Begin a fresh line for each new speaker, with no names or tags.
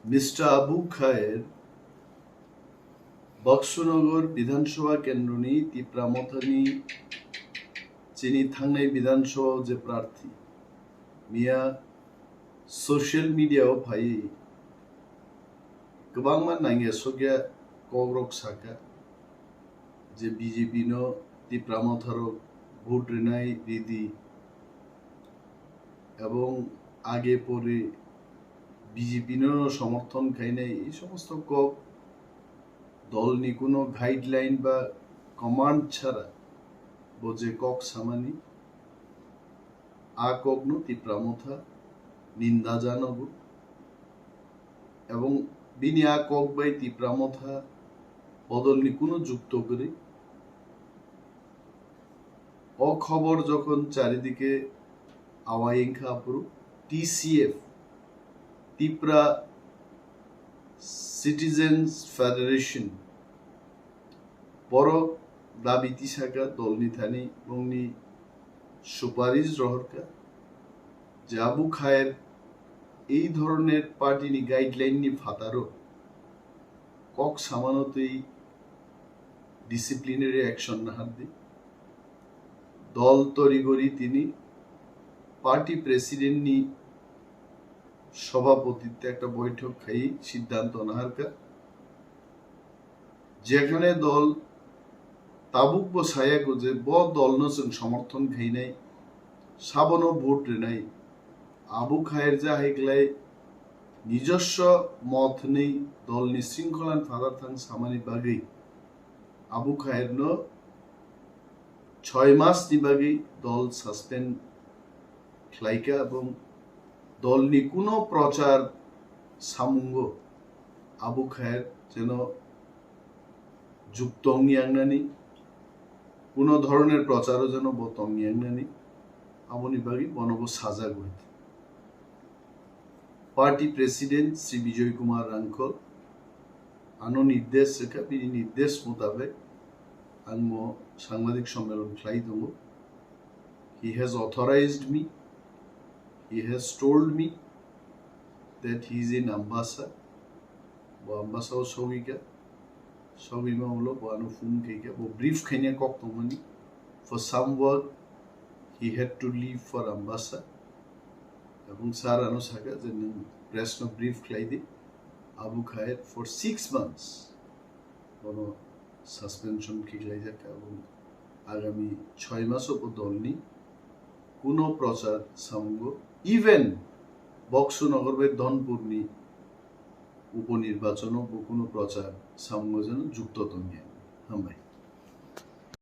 Mister Abu खायर बक्सनगर विधानसभा केंद्रनि तिप्रा मथानि चिनी थांनाय विधानसभा जे प्रार्थी मिया सोशल मीडिया फाइ गोबां नांगे सग्या कग्रक साका जे बीजेपी नो तिप्रा मथारो भोट रेनाय रीति এবং আগে পরে বিজেপি नो সমর্থন খাইনাই এই সমস্ত কক দলনি কোনো গাইডলাইন বা কমান্ড ছাড়া বোঝে কক সামানি আ কগ্নো তিপ্রা মথা নিন্দা জানাবো এবং বিনি আ কক বাই তিপ্রা মথা বদলনি কোনো যুক্ত করে অখবর যখন চারিদিকে আওয়াইংখা পুরো টিসিএফ তিপ্রা সিটিজেন্স ফেডারেশন বড় দাবি তিসাকা দলনি থানি বংনি সুপারিশ রহরকা যে আবু খায়ের এই ধরনের পার্টিনি গাইডলাইন নি ফাতারো কক সামানতই ডিসিপ্লিনারি অ্যাকশন না হাতে দল তরিগরি তিনি পার্টি প্রেসিডেন্ট নি সভাপতিত্বে একটা বৈঠক খাই সিদ্ধান্ত নাহারকা যেখানে দল তাবুক বসায়া যে ব দল নজন সমর্থন খাই নাই সাবনো ভোট রেনাই আবু খায়ের যা হেগলাই নিজস্ব মত নেই দল নিশৃঙ্খলান ফাদার থাং সামানি বাগৈ আবু খায়ের ন 6 মাস নি বাগৈ দল সাসপেন্ড খ্লাইকা এবং দলনি কোনো প্রচার সামুঙ্গ আবু খায়ের যেন যুক্ত অঙ্গিয়াংনানি কোনো ধরনের প্রচারও যেন বত অঙ্গিয়াংনানি আমনি বাগি বনব সাজা গইত পার্টি প্রেসিডেন্ট শ্রী বিজয় কুমার রাঙ্কল আনো নির্দেশ রেখা বিনি নির্দেশ মোতাবেক আংমো সাংবাদিক সম্মেলন খ্লাই দङ he has authorized me. He has told me that he is in Ambassa. Bo Ambassa o Sogika. Sogima ulo bo anu phone keika. Bo brief khanya kok tomani. For some work, he had to leave for Ambassa. Abung sar anu saka je press no brief khlai di. Abu Khayer for 6 months. Bono suspension khlai jaka abung agami 6 mass opo dolni কোনো প্রচার সামঙ্গ even বক্সনগরের ধনপুরনি উপনির্বাচন ও কোনো প্রচার সামঙ্গ যেন যুক্ত তঙ্গে হামবাই